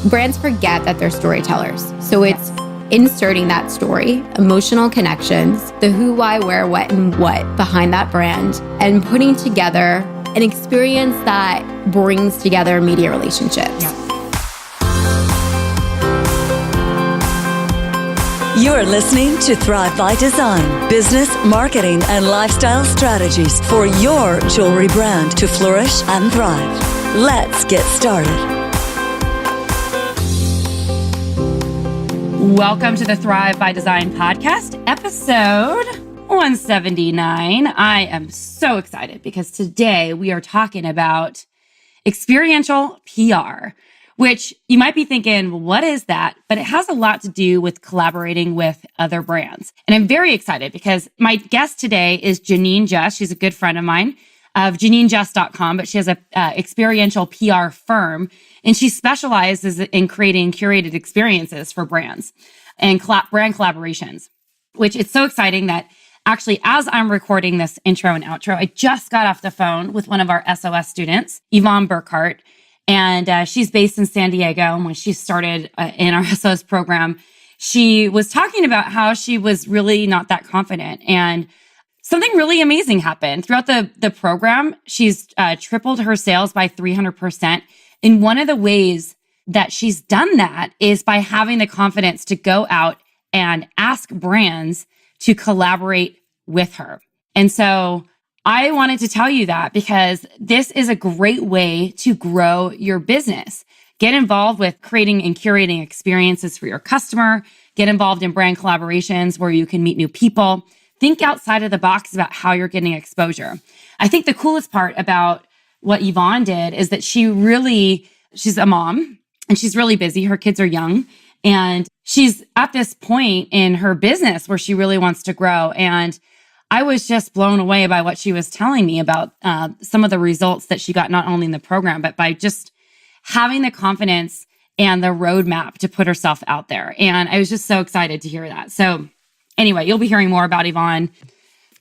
Brands forget that they're storytellers. So it's inserting that story, emotional connections, the who, why, where, what, and what behind that brand, and putting together an experience that brings together media relationships. You're listening to Thrive by Design, business, marketing, and lifestyle strategies for your jewelry brand to flourish and thrive. Let's get started. Welcome to the Thrive by Design podcast, episode 179. I am so excited because today we are talking about experiential PR, which you might be thinking, well, what is that? But it has a lot to do with collaborating with other brands. And I'm very excited because my guest today is Janine Just. She's a good friend of mine of JanineJust.com, but she has a experiential PR firm, and she specializes in creating curated experiences for brands and brand collaborations, which it's so exciting that actually, as I'm recording this intro and outro, I just got off the phone with one of our SOS students, Yvonne Burkhart, and she's based in San Diego. And when she started in our SOS program, she was talking about how she was really not that confident, and something really amazing happened. Throughout the program, she's tripled her sales by 300%. And one of the ways that she's done that is by having the confidence to go out and ask brands to collaborate with her. And so I wanted to tell you that because this is a great way to grow your business. Get involved with creating and curating experiences for your customer. Get involved in brand collaborations where you can meet new people. Think outside of the box about how you're getting exposure. I think the coolest part about what Yvonne did is that she's a mom and she's really busy. Her kids are young and she's at this point in her business where she really wants to grow. And I was just blown away by what she was telling me about some of the results that she got, not only in the program, but by just having the confidence and the roadmap to put herself out there. And I was just so excited to hear that. So anyway, you'll be hearing more about Yvonne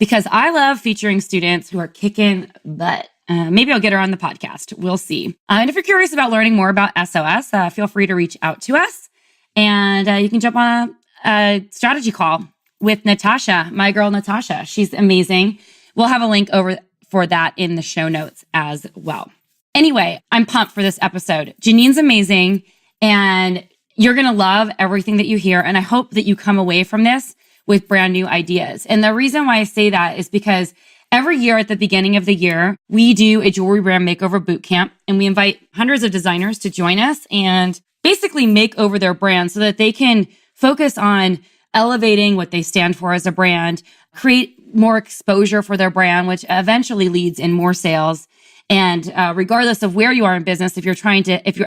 because I love featuring students who are kicking butt. Maybe I'll get her on the podcast. We'll see. And if you're curious about learning more about SOS, feel free to reach out to us. And you can jump on a strategy call with Natasha, my girl Natasha. She's amazing. We'll have a link over for that in the show notes as well. Anyway, I'm pumped for this episode. Janine's amazing, and you're going to love everything that you hear. And I hope that you come away from this with brand new ideas. And the reason why I say that is because every year at the beginning of the year, we do a jewelry brand makeover boot camp, and we invite hundreds of designers to join us and basically make over their brand so that they can focus on elevating what they stand for as a brand, create more exposure for their brand, which eventually leads in more sales. And regardless of where you are in business, if you're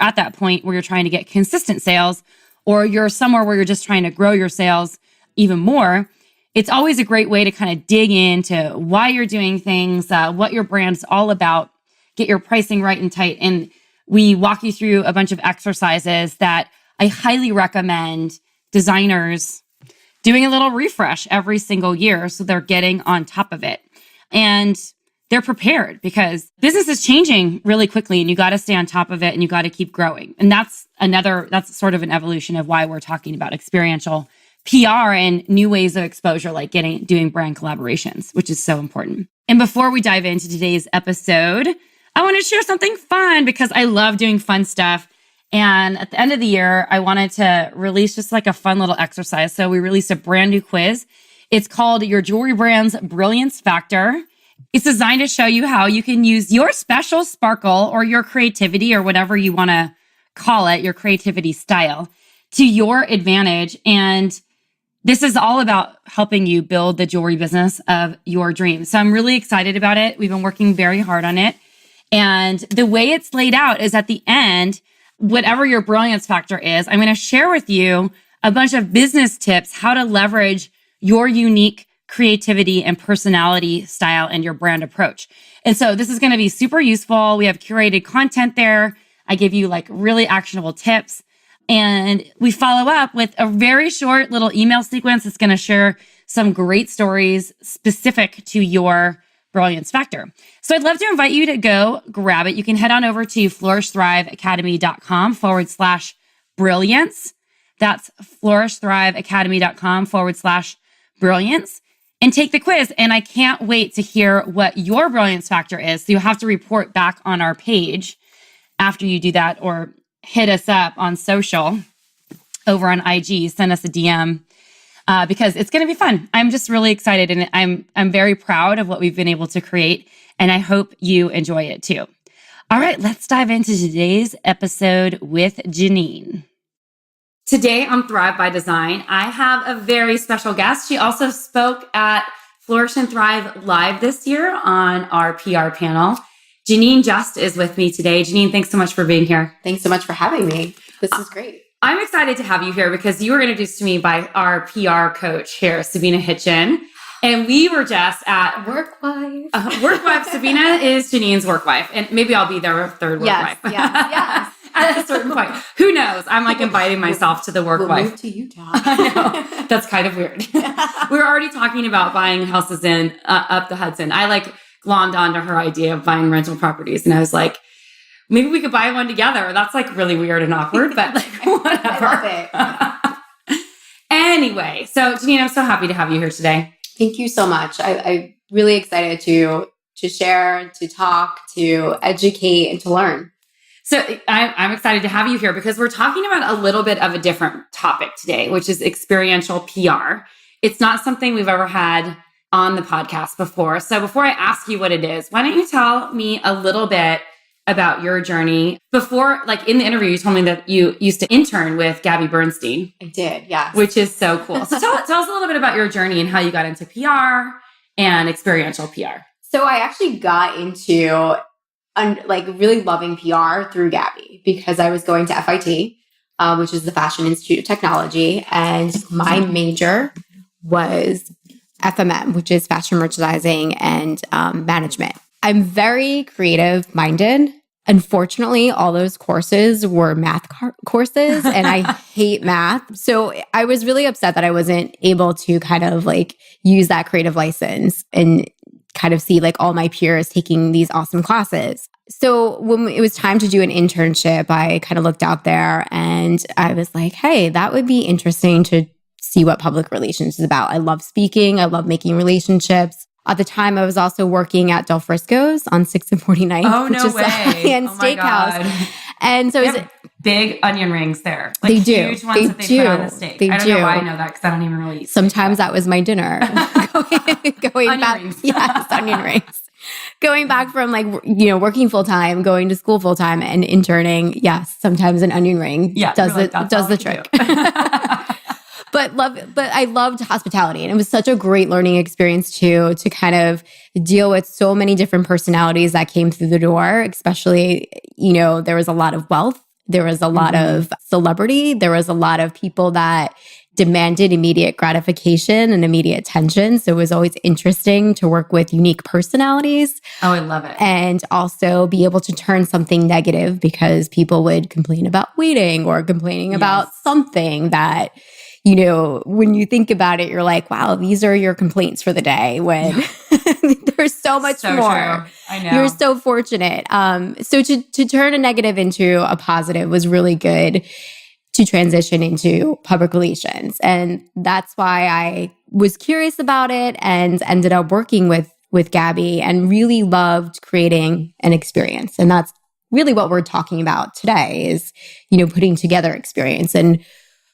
at that point where you're trying to get consistent sales, or you're somewhere where you're just trying to grow your sales even more, it's always a great way to kind of dig into why you're doing things, what your brand's all about, get your pricing right and tight. And we walk you through a bunch of exercises that I highly recommend designers doing a little refresh every single year so they're getting on top of it. And they're prepared because business is changing really quickly and you got to stay on top of it and you got to keep growing. And that's sort of an evolution of why we're talking about experiential PR and new ways of exposure, like doing brand collaborations, which is so important. And before we dive into today's episode, I want to share something fun because I love doing fun stuff. And at the end of the year, I wanted to release just like a fun little exercise. So we released a brand new quiz. It's called Your Jewelry Brand's Brilliance Factor. It's designed to show you how you can use your special sparkle or your creativity or whatever you want to call it, your creativity style, to your advantage. And this is all about helping you build the jewelry business of your dreams. So I'm really excited about it. We've been working very hard on it. And the way it's laid out is at the end, whatever your brilliance factor is, I'm going to share with you a bunch of business tips, how to leverage your unique creativity and personality style and your brand approach. And so this is going to be super useful. We have curated content there. I give you like really actionable tips. And we follow up with a very short little email sequence that's going to share some great stories specific to your brilliance factor. So I'd love to invite you to go grab it. You can head on over to flourishthriveacademy.com brilliance. That's flourishthriveacademy.com/brilliance. And take the quiz. And I can't wait to hear what your brilliance factor is. So you'll have to report back on our page after you do that, or hit us up on social over on IG, send us a DM, because it's going to be fun. I'm just really excited, and I'm very proud of what we've been able to create, and I hope you enjoy it too. All right, let's dive into today's episode with Janine. Today on Thrive by Design, I have a very special guest. She also spoke at Flourish and Thrive Live this year on our PR panel. Janine Just is with me today. Janine, thanks so much for being here. Thanks so much for having me. This is great. I'm excited to have you here because you were introduced to me by our PR coach here, Sabina Hitchin. And we were just at Work wife. Work wife. Sabina is Janine's work wife. And maybe I'll be their third work wife. Yes. At a certain point. Who knows? I'm like inviting myself to the work wife. Move to Utah. I know. That's kind of weird. We were already talking about buying houses in up the Hudson. I like glommed onto her idea of buying rental properties. And I was like, maybe we could buy one together. That's like really weird and awkward, but like whatever. I love it. Anyway, so Janine, I'm so happy to have you here today. Thank you so much. I'm really excited to share, to talk, to educate, and to learn. So I'm excited to have you here because we're talking about a little bit of a different topic today, which is experiential PR. It's not something we've ever had on the podcast before. So before I ask you what it is, why don't you tell me a little bit about your journey? Before, like in the interview, you told me that you used to intern with Gabby Bernstein. I did, yes. Which is so cool. So tell us a little bit about your journey and how you got into PR and experiential PR. So I actually got into really loving PR through Gabby because I was going to FIT, which is the Fashion Institute of Technology. And my major was FMM, which is fashion merchandising and management. I'm very creative minded. Unfortunately, all those courses were math courses and I hate math. So I was really upset that I wasn't able to kind of like use that creative license and kind of see like all my peers taking these awesome classes. So when it was time to do an internship, I kind of looked out there and I was like, hey, that would be interesting to see what public relations is about. I love speaking. I love making relationships. At the time, I was also working at Del Frisco's on 6th and 49th, which is a high-end steakhouse. And so it's big onion rings there. Like they do. Huge ones that they put on the steak. I don't know why I know that because I don't even really eat Sometimes that was my dinner. going onion back, rings. Yes, onion rings. Going back from working full time, going to school full time, and interning. Yes, sometimes an onion ring does the trick. But I loved hospitality, and it was such a great learning experience too, to kind of deal with so many different personalities that came through the door. Especially, there was a lot of wealth, there was a lot of celebrity, there was a lot of people that demanded immediate gratification and immediate attention. So it was always interesting to work with unique personalities. Oh, I love it. And also be able to turn something negative because people would complain about waiting or complaining about something that, when you think about it, you're like, wow, these are your complaints for the day when there's so much more. True. I know. You're so fortunate. So to turn a negative into a positive was really good to transition into public relations. And that's why I was curious about it and ended up working with Gabby and really loved creating an experience. And that's really what we're talking about today is, putting together experience and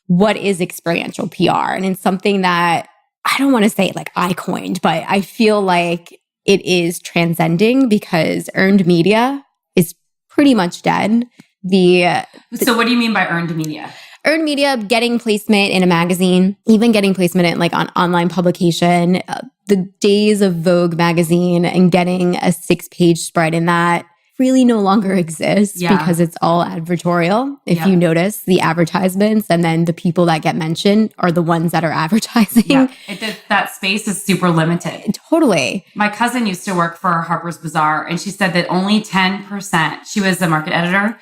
what is experiential PR. And it's something that I don't want to say like I coined, but I feel like it is transcending because earned media is pretty much dead. So what do you mean by earned media? Earned media, getting placement in a magazine, even getting placement in like on online publication, the days of Vogue magazine and getting a 6-page spread in that really no longer exists because it's all advertorial. If you notice the advertisements and then the people that get mentioned are the ones that are advertising. Yeah. That space is super limited. Totally. My cousin used to work for Harper's Bazaar and she said that only 10%, she was the market editor,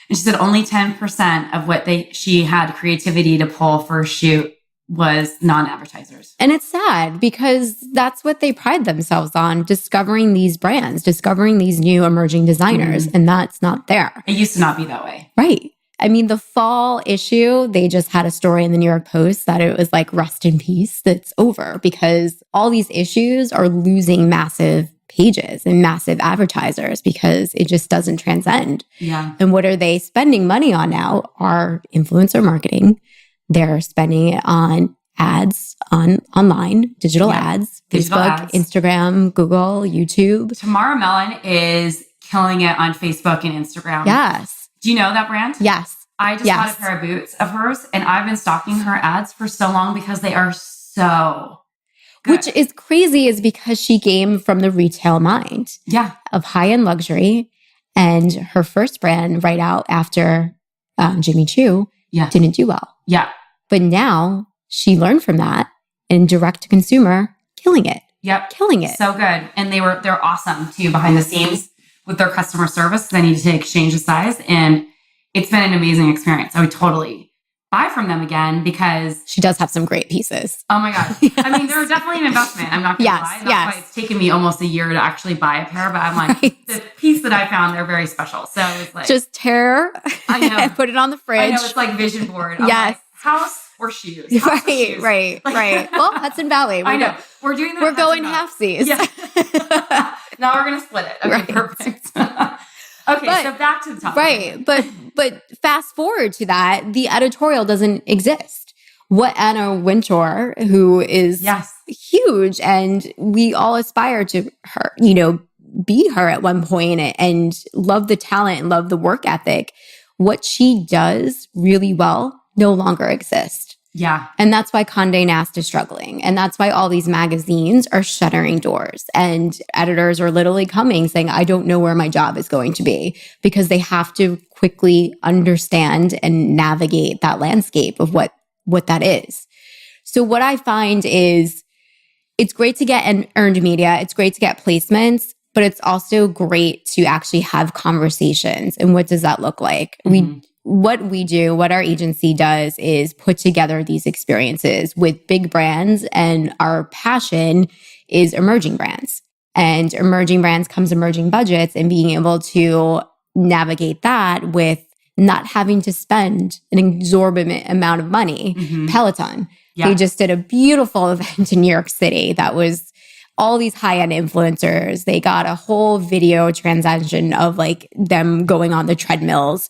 and she said only 10% of what she had creativity to pull for a shoot was non-advertisers. And it's sad because that's what they pride themselves on, discovering these brands, discovering these new emerging designers, and that's not there. It used to not be that way. Right. I mean, the fall issue, they just had a story in the New York Post that it was like, rest in peace, that's over, because all these issues are losing massive pages and massive advertisers because it just doesn't transcend. Yeah. And what are they spending money on now? Are influencer marketing. They're spending it on ads on online, digital ads, digital Facebook, ads. Instagram, Google, YouTube. Tamara Mellon is killing it on Facebook and Instagram. Yes. Do you know that brand? Yes. I just bought a pair of boots of hers, and I've been stalking her ads for so long because they are so good. Which is crazy, is because she came from the retail mind of high-end luxury, and her first brand right out after Jimmy Choo didn't do well. Yeah. But now she learned from that, and direct to consumer, killing it. Yep. Killing it. So good. And they're awesome too behind the scenes with their customer service. They need to exchange the size, and it's been an amazing experience. I would totally buy from them again because she does have some great pieces. Oh my God. Yes. I mean, they're definitely an investment. I'm not going to lie. That's why it's taken me almost a year to actually buy a pair, but I'm like, the piece that I found, they're very special. So it's like, just tear and put it on the fridge. I know, it's like vision board. I'm like, house or shoes? House or shoes? Right. Well, Hudson Valley. I know. We're doing that. We're going halfsies. Yeah. Now we're going to split it. Okay, perfect. Okay, so back to the topic. Right. But fast forward to that, the editorial doesn't exist. What Anna Wintour, who is huge, and we all aspire to her, be her at one point and love the talent and love the work ethic. What she does really well no longer exists. Yeah. And that's why Conde Nast is struggling. And that's why all these magazines are shuttering doors. And editors are literally coming saying, I don't know where my job is going to be, because they have to quickly understand and navigate that landscape of what that is. So what I find is it's great to get an earned media. It's great to get placements, but it's also great to actually have conversations. And what does that look like? Mm-hmm. What our agency does is put together these experiences with big brands, and our passion is emerging brands. And emerging brands comes emerging budgets, and being able to navigate that with not having to spend an exorbitant amount of money. Mm-hmm. Peloton. Yeah. They just did a beautiful event in New York City that was all these high-end influencers. They got a whole video transaction of like them going on the treadmills.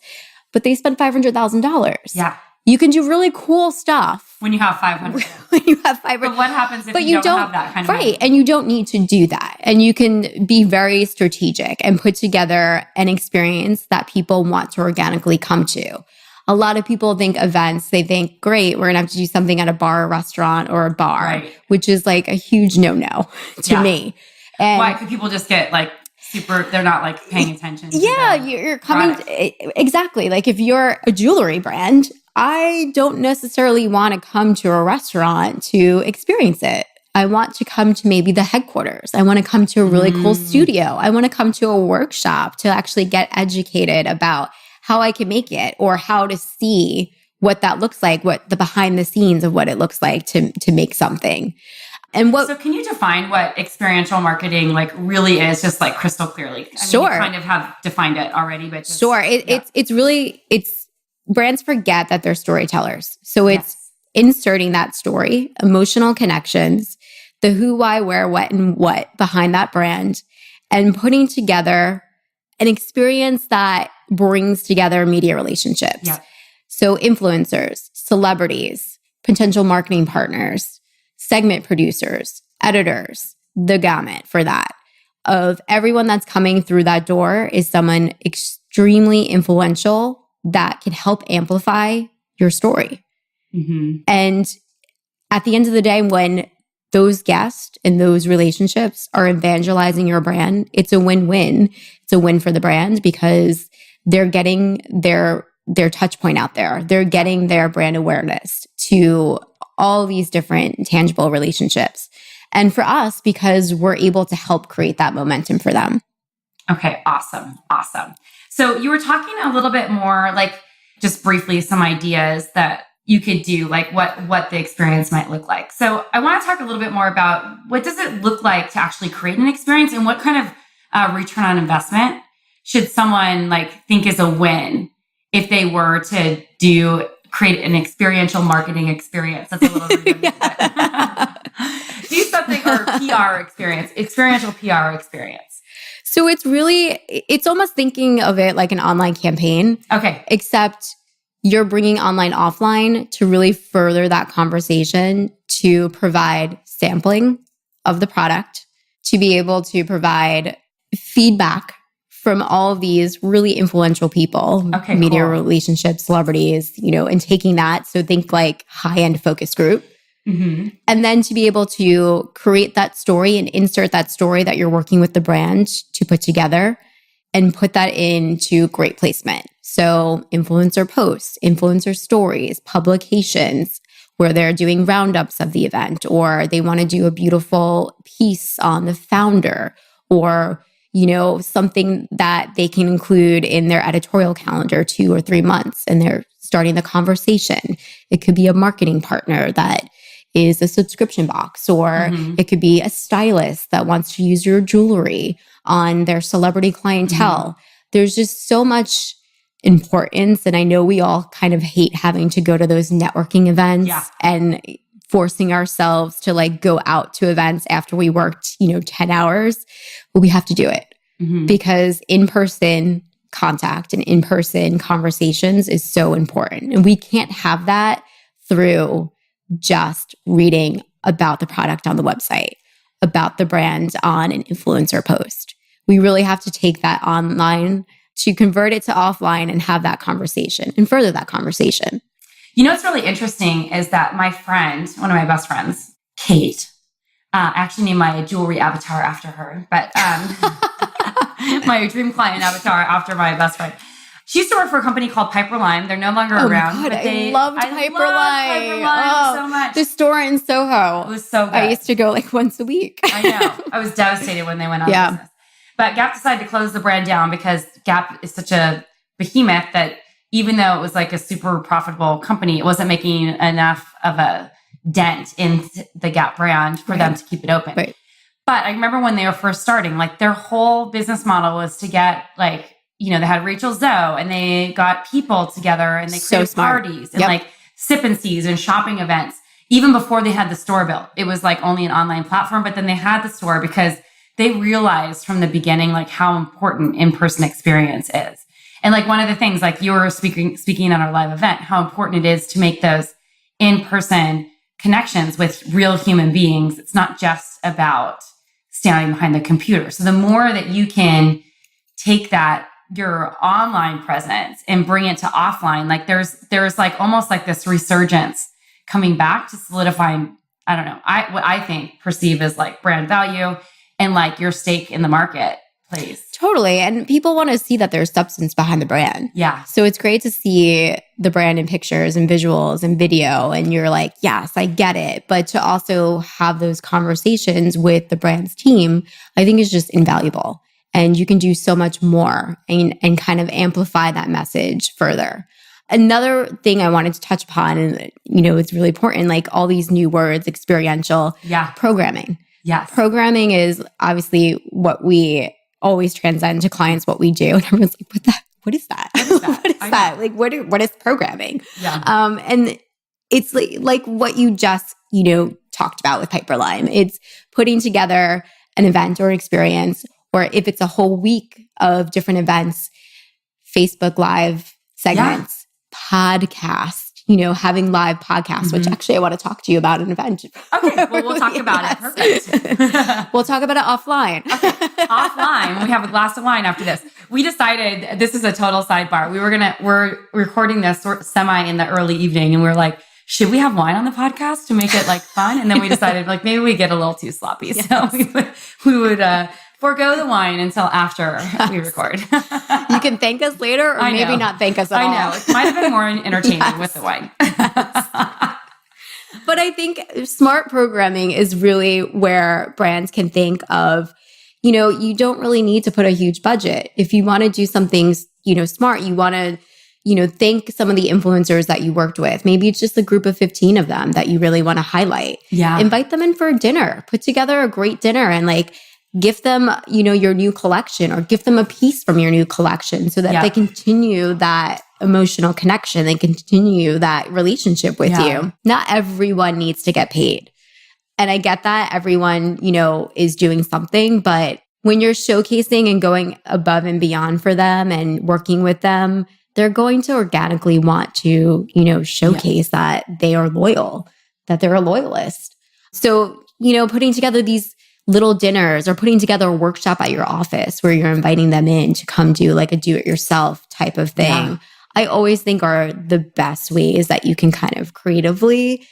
But they spent $500,000. Yeah. You can do really cool stuff. When you have 500. When you have 500. But what happens if you don't have that kind of money? Right. And you don't need to do that. And you can be very strategic and put together an experience that people want to organically come to. A lot of people think events, they think, great, we're going to have to do something at a bar, a restaurant, or a bar, which is like a huge no-no to me. And why? Could people just get like they're not like paying attention to you're coming exactly. Like if you're a jewelry brand, I don't necessarily want to come to a restaurant to experience it. I want to come to maybe the headquarters. I want to come to a really cool studio. I want to come to a workshop to actually get educated about how I can make it, or how to see what that looks like, what the behind the scenes of what it looks like to make something. So can you define what experiential marketing like really is, just like crystal clearly? I mean, you kind of have defined it already, but just, it's brands forget that they're storytellers. So it's inserting that story, emotional connections, the who, why, where, what, and what behind that brand, and putting together an experience that brings together media relationships. Yeah. So influencers, celebrities, potential marketing partners, segment producers, editors, the gamut for that. Of everyone that's coming through that door is someone extremely influential that can help amplify your story. Mm-hmm. And at the end of the day, when those guests and those relationships are evangelizing your brand, it's a win-win. It's a win for the brand because they're getting their touch point out there. They're getting their brand awareness to all these different tangible relationships. And for us, because we're able to help create that momentum for them. Okay, awesome. So you were talking a little bit more, like just briefly, some ideas that you could do, like what the experience might look like. So I want to talk a little bit more about what does it look like to actually create an experience, and what kind of return on investment should someone like think is a win if they were to create an experiential marketing experience. That's a little redundant. Do something, or PR experience, experiential PR experience. So it's almost thinking of it like an online campaign. Okay. Except you're bringing online offline to really further that conversation, to provide sampling of the product, to be able to provide feedback from all of these really influential people, media relationships, celebrities, and taking that. So think like high-end focus group. Mm-hmm. And then to be able to create that story and insert that story that you're working with the brand to put together and put that into great placement. So influencer posts, influencer stories, publications where they're doing roundups of the event, or they want to do a beautiful piece on the founder, or something that they can include in their editorial calendar 2 or 3 months, and they're starting the conversation. It could be a marketing partner that is a subscription box, or it could be a stylist that wants to use your jewelry on their celebrity clientele. There's just so much importance. And I know we all kind of hate having to go to those networking events and forcing ourselves to like go out to events after we worked, 10 hours, but we have to do it because in-person contact and in-person conversations is so important. And we can't have that through just reading about the product on the website, about the brand on an influencer post. We really have to take that online to convert it to offline and have that conversation and further that conversation. What's really interesting is that my friend, one of my best friends, Kate, actually named my jewelry avatar after her, but my dream client avatar after my best friend. She used to work for a company called Piper Lime. They're no longer around. God, I loved Piper Lime so much. The store in Soho. It was so good. I used to go like once a week. I know. I was devastated when they went out of business. But Gap decided to close the brand down because Gap is such a behemoth that even though it was like a super profitable company, it wasn't making enough of a dent in the Gap brand for them to keep it open. Right. But I remember when they were first starting, like their whole business model was to get like, they had Rachel Zoe and they got people together and they created parties and like sip and sees and shopping events. Even before they had the store built, it was like only an online platform, but then they had the store because they realized from the beginning, like how important in-person experience is. And like one of the things, like you were speaking at our live event, how important it is to make those in-person connections with real human beings. It's not just about standing behind the computer. So the more that you can take that, your online presence, and bring it to offline, like there's like almost like this resurgence coming back to solidifying, I don't know, what I think perceive as like brand value and like your stake in the marketplace. Totally. And people want to see that there's substance behind the brand. Yeah. So it's great to see the brand in pictures and visuals and video. And you're like, yes, I get it. But to also have those conversations with the brand's team, I think is just invaluable. And you can do so much more and kind of amplify that message further. Another thing I wanted to touch upon, and it's really important, like all these new words, experiential, programming. Yes. Programming is obviously what we always transcend to clients, what we do. And everyone's like, what is that? What is that? What is that? Like, what is programming? Yeah. And it's like what you just, talked about with Piper Lime. It's putting together an event or an experience, or if it's a whole week of different events, Facebook Live segments, podcasts, having live podcasts, which actually I want to talk to you about an event. Okay, well, we'll talk about it. Perfect. We'll talk about it offline. Okay, offline. We have a glass of wine after this. We decided, this is a total sidebar. We're recording this semi in the early evening, and we're like, should we have wine on the podcast to make it like fun? And then we decided like maybe we get a little too sloppy. Yes. So we would forego the wine until after we record. You can thank us later or maybe not thank us at all. I know. It might have been more entertaining with the wine. But I think smart programming is really where brands can think of, you don't really need to put a huge budget. If you want to do something, smart, you want to, thank some of the influencers that you worked with. Maybe it's just a group of 15 of them that you really want to highlight. Yeah. Invite them in for a dinner. Put together a great dinner and like gift them, your new collection, or gift them a piece from your new collection so that they continue that emotional connection and continue that relationship with you. Not everyone needs to get paid. And I get that everyone, is doing something, but when you're showcasing and going above and beyond for them and working with them, they're going to organically want to, showcase that they are loyal, that they're a loyalist. So, putting together these little dinners or putting together a workshop at your office where you're inviting them in to come do like a do-it-yourself type of thing, I always think are the best ways that you can kind of creatively,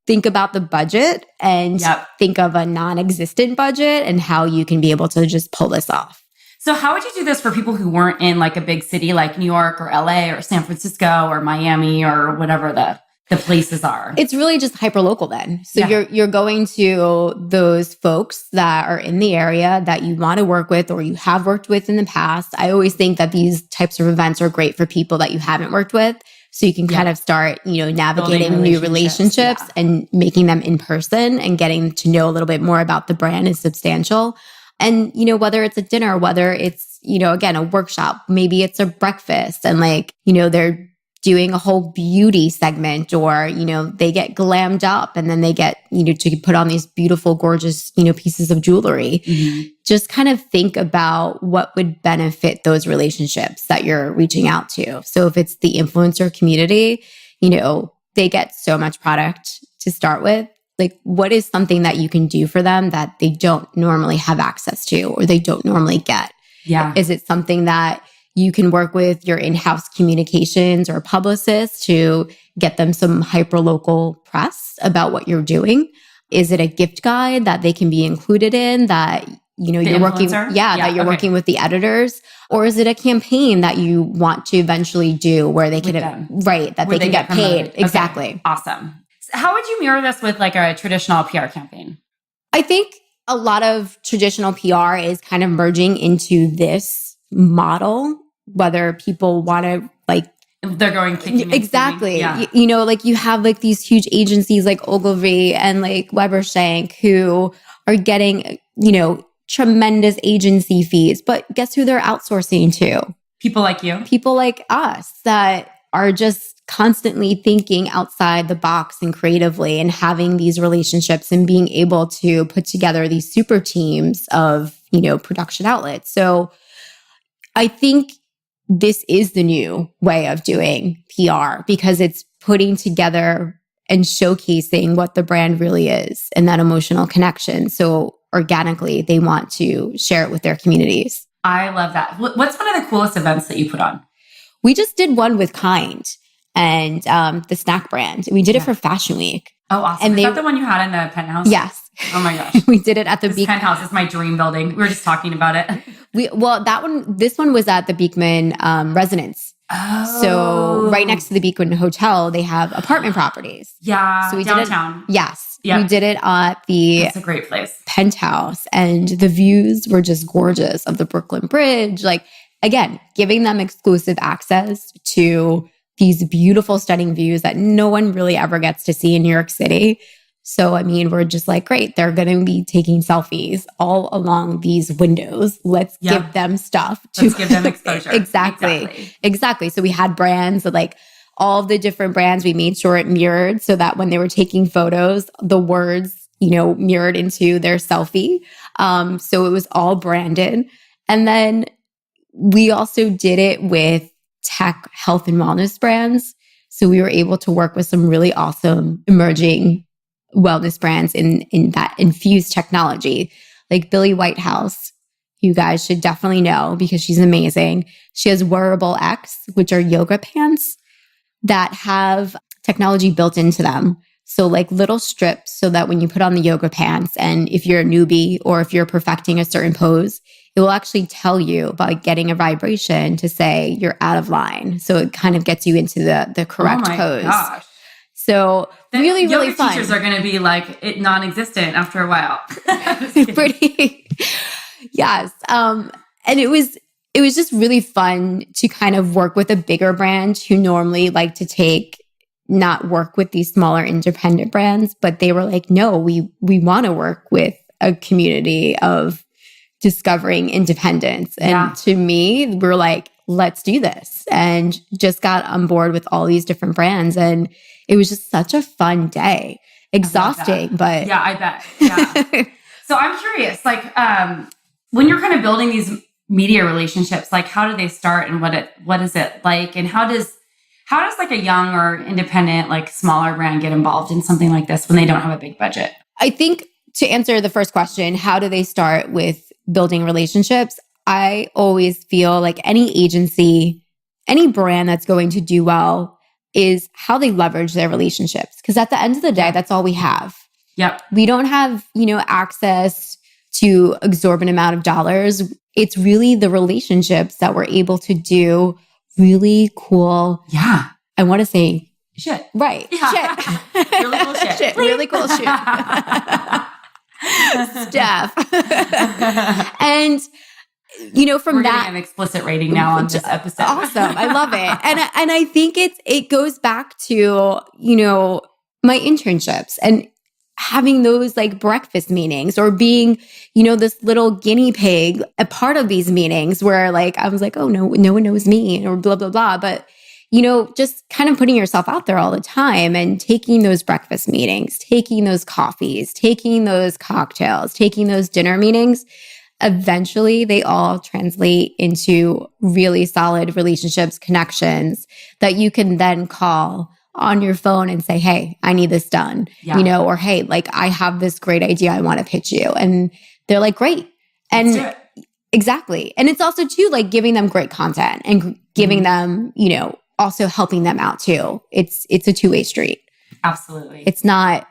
think about the budget and think of a non-existent budget and how you can be able to just pull this off. So how would you do this for people who weren't in like a big city like New York or LA or San Francisco or Miami or whatever the places are? It's really just hyperlocal then. So you're going to those folks that are in the area that you want to work with or you have worked with in the past. I always think that these types of events are great for people that you haven't worked with. So you can kind of start, navigating new relationships and making them in person and getting to know a little bit more about the brand is substantial. And, whether it's a dinner, whether it's, again, a workshop, maybe it's a breakfast and they're doing a whole beauty segment or, they get glammed up and then they get, to put on these beautiful, gorgeous, pieces of jewelry. Mm-hmm. Just kind of think about what would benefit those relationships that you're reaching out to. So if it's the influencer community, they get so much product to start with. Like, what is something that you can do for them that they don't normally have access to or they don't normally get? Yeah. Is it something that you can work with your in-house communications or publicists to get them some hyperlocal press about what you're doing? Is it a gift guide that they can be included in that, you're working, that you're working with the editors? Or is it a campaign that you want to eventually do where they can, that they can get paid? Okay. Exactly. Awesome. So how would you mirror this with like a traditional PR campaign? I think a lot of traditional PR is kind of merging into this model, whether people want to they're going kicking. Exactly. Yeah. You have like these huge agencies like Ogilvy and like Weber Shank who are getting, tremendous agency fees. But guess who they're outsourcing to? People like you. People like us that are just constantly thinking outside the box and creatively and having these relationships and being able to put together these super teams of, production outlets. So I think this is the new way of doing PR because it's putting together and showcasing what the brand really is and that emotional connection. So organically, they want to share it with their communities. I love that. What's one of the coolest events that you put on? We just did one with Kind and the snack brand. We did it for Fashion Week. Oh, awesome. Is that the one you had in the penthouse? Yes. Oh my gosh. We did it at the penthouse is my dream building. We were just talking about it. This one was at the Beekman residence. Oh. So right next to the Beekman Hotel, they have apartment properties. Yeah. So we downtown. did it. Yes. Yep. We did it at the That's a great place. penthouse and the views were just gorgeous of the Brooklyn Bridge. Like, again, giving them exclusive access to these beautiful, stunning views that no one really ever gets to see in New York City. So, we're just like, great, they're going to be taking selfies all along these windows. Let's give them stuff. Let's give them exposure. Exactly. So we had brands like all the different brands. We made sure it mirrored so that when they were taking photos, the words, mirrored into their selfie. So it was all branded. And then we also did it with tech, health, and wellness brands. So we were able to work with some really awesome emerging wellness brands in that infused technology, like Billy Whitehouse. You guys should definitely know because she's amazing. She has Wearable X, which are yoga pants that have technology built into them. So like little strips so that when you put on the yoga pants and if you're a newbie or if you're perfecting a certain pose, it will actually tell you by getting a vibration to say you're out of line. So it kind of gets you into the correct pose. Gosh. So really fun. Teachers are going to be like non-existent after a while. Pretty, yes. And it was just really fun to kind of work with a bigger brand who normally like to not work with these smaller independent brands, but they were like, no, we want to work with a community of discovering independence. And to me, we're like, let's do this. And just got on board with all these different brands. And it was just such a fun day. Exhausting, but yeah, I bet. Yeah. So I'm curious, like, when you're kind of building these media relationships, like how do they start and what is it like? And how does like a young or independent, like smaller brand get involved in something like this when they don't have a big budget? I think to answer the first question, how do they start with building relationships? I always feel like any agency, any brand that's going to do well is how they leverage their relationships. Because at the end of the day, that's all we have. Yep. We don't have, access to exorbitant amount of dollars. It's really the relationships that we're able to do really cool. Yeah. I want to say shit. Right. Yeah. Shit. Really cool shit. Shit. Really cool shit. Stuff. And from We're that, getting an explicit rating now on this episode. Awesome. I love it. And I think it goes back to, my internships and having those like breakfast meetings or being, this little guinea pig, a part of these meetings where like, I was like, oh no one knows me or blah, blah, blah. But, just kind of putting yourself out there all the time and taking those breakfast meetings, taking those coffees, taking those cocktails, taking those dinner meetings. Eventually, they all translate into really solid relationships, connections that you can then call on your phone and say, hey, I need this done, or hey, like I have this great idea I want to pitch you. And they're like, great. And exactly. And it's also too like giving them great content and giving them, also helping them out too. It's a two-way street. Absolutely. It's not,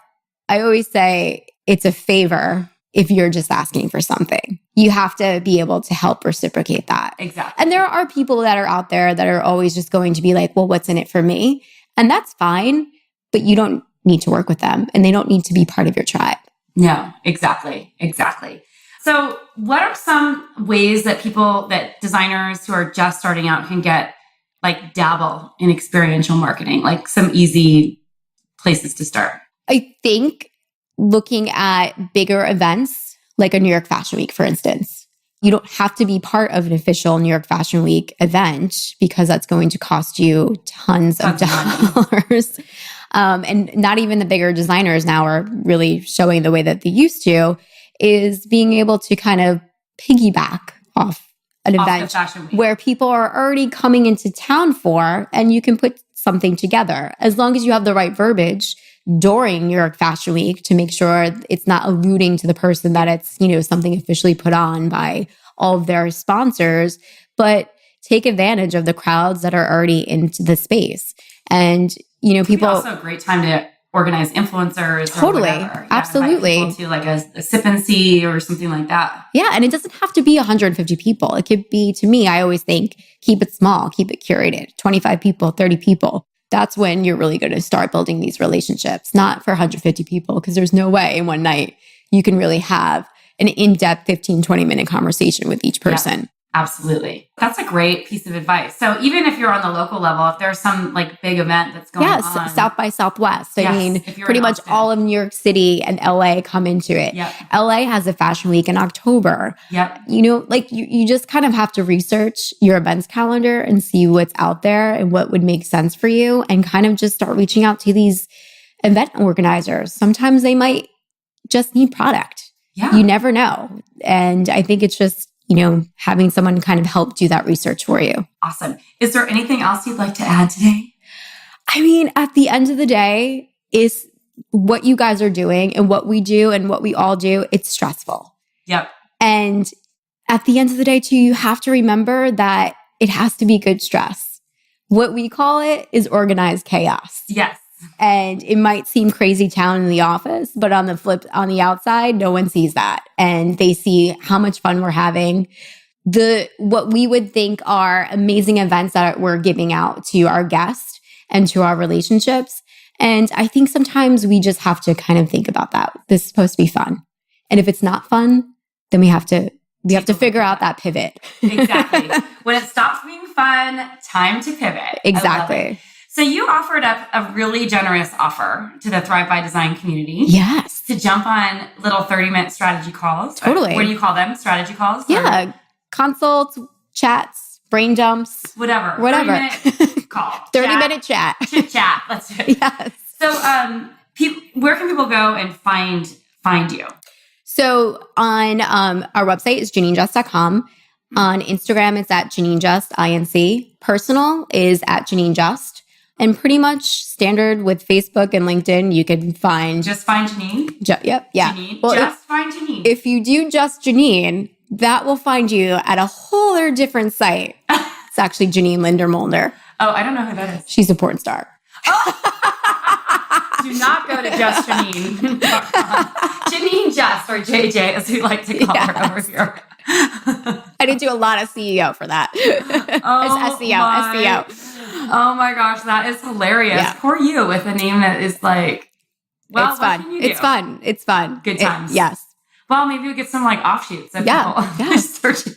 I always say it's a favor if you're just asking for something. You have to be able to help reciprocate that. Exactly. And there are people that are out there that are always just going to be like, well, what's in it for me? And that's fine, but you don't need to work with them and they don't need to be part of your tribe. No, exactly. So what are some ways that designers who are just starting out can get like dabble in experiential marketing, like some easy places to start? I think looking at bigger events, like a New York Fashion Week, for instance. You don't have to be part of an official New York Fashion Week event because that's going to cost you tons of dollars. And not even the bigger designers now are really showing the way that they used to, is being able to kind of piggyback off an event where people are already coming into town for, and you can put something together. As long as you have the right verbiage during New York Fashion Week to make sure it's not alluding to the person that it's, something officially put on by all of their sponsors, but take advantage of the crowds that are already into the space. And, people... also a great time to organize influencers. Totally. Absolutely. To like a sip and see or something like that. Yeah. And it doesn't have to be 150 people. It could be, to me, I always think, keep it small, keep it curated, 25 people, 30 people. That's when you're really going to start building these relationships, not for 150 people, because there's no way in one night you can really have an in-depth 15, 20-minute conversation with each person. Yeah, absolutely. That's a great piece of advice. So even if you're on the local level, if there's some like big event that's going on. Yes, South by Southwest. I mean, pretty much all of New York City and LA come into it. Yep. LA has a fashion week in October. Yep. You just kind of have to research your events calendar and see what's out there and what would make sense for you and kind of just start reaching out to these event organizers. Sometimes they might just need product. Yeah. You never know. And I think it's just, having someone kind of help do that research for you. Awesome. Is there anything else you'd like to add today? I mean, at the end of the day, is what you guys are doing and what we do and what we all do, it's stressful. Yep. And at the end of the day, too, you have to remember that it has to be good stress. What we call it is organized chaos. Yes. And it might seem crazy town in the office, but on the outside, no one sees that. And they see how much fun we're having. What we would think are amazing events that we're giving out to our guests and to our relationships. And I think sometimes we just have to kind of think about that. This is supposed to be fun. And if it's not fun, then we have to figure out that pivot. Exactly. When it stops being fun, time to pivot. Exactly. So you offered up a really generous offer to the Thrive by Design community. Yes. To jump on little 30-minute strategy calls. Totally. What do you call them? Strategy calls? Yeah. Consults, chats, brain dumps, whatever. 30-minute call. 30-minute chat. Chit chat. Let's do it. Yes. So, where can people go and find you? So on our website is JanineJust.com. On Instagram, it's at JanineJust, INC. Personal is at JanineJust. And pretty much standard with Facebook and LinkedIn, you can find... Just find Janine? Yep, yeah. Janine, well, find Janine. If you do just Janine, that will find you at a whole other different site. It's actually Janine Linder-Molder. Oh, I don't know who that is. She's a porn star. Do not go to just Janine. Janine Just, or JJ, as we like to call her over here. I did do a lot of CEO for that. It's SEO. Oh my gosh, that is hilarious. Yeah. Poor you with a name that is like, well, it's fun. It's fun. Good times. Yes. Well, maybe we get some like offshoots of people searching.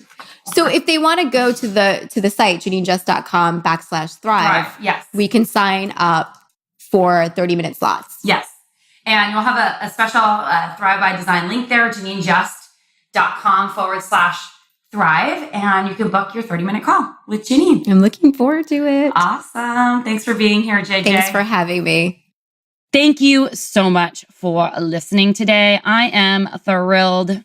So if they want to go to the site, JanineJust.com/thrive, yes, we can sign up for 30-minute slots. Yes. And you'll have a special Thrive by Design link there, JanineJust.com/thrive. And you can book your 30-minute call with Janine. I'm looking forward to it. Awesome. Thanks for being here, JJ. Thanks for having me. Thank you so much for listening today. I am thrilled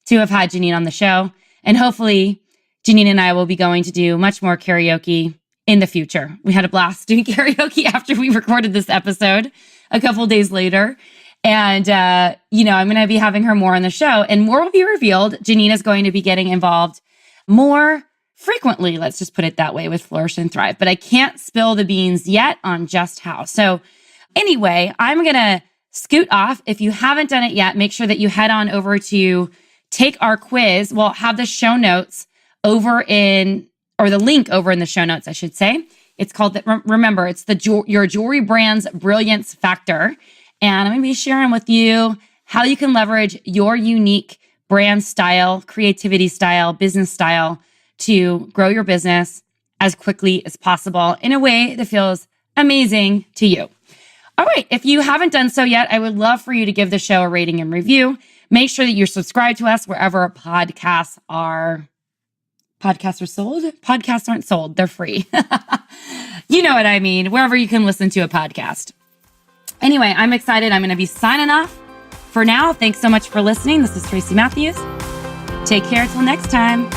to have had Janine on the show. And hopefully, Janine and I will be going to do much more karaoke in the future. We had a blast doing karaoke after we recorded this episode a couple days later. And, I'm going to be having her more on the show, and more will be revealed. Janine is going to be getting involved more frequently, let's just put it that way, with Flourish and Thrive. But I can't spill the beans yet on just how. So anyway, I'm going to scoot off. If you haven't done it yet, make sure that you head on over to take our quiz. We'll have the show notes the link over in the show notes, I should say. It's called, remember, it's your jewelry brand's brilliance factor. And I'm going to be sharing with you how you can leverage your unique brand style, creativity style, business style to grow your business as quickly as possible in a way that feels amazing to you. All right. If you haven't done so yet, I would love for you to give the show a rating and review. Make sure that you're subscribed to us wherever podcasts are. Podcasts are sold? Podcasts aren't sold. They're free. You know what I mean. Wherever you can listen to a podcast. Anyway, I'm excited. I'm going to be signing off for now. Thanks so much for listening. This is Tracy Matthews. Take care till next time.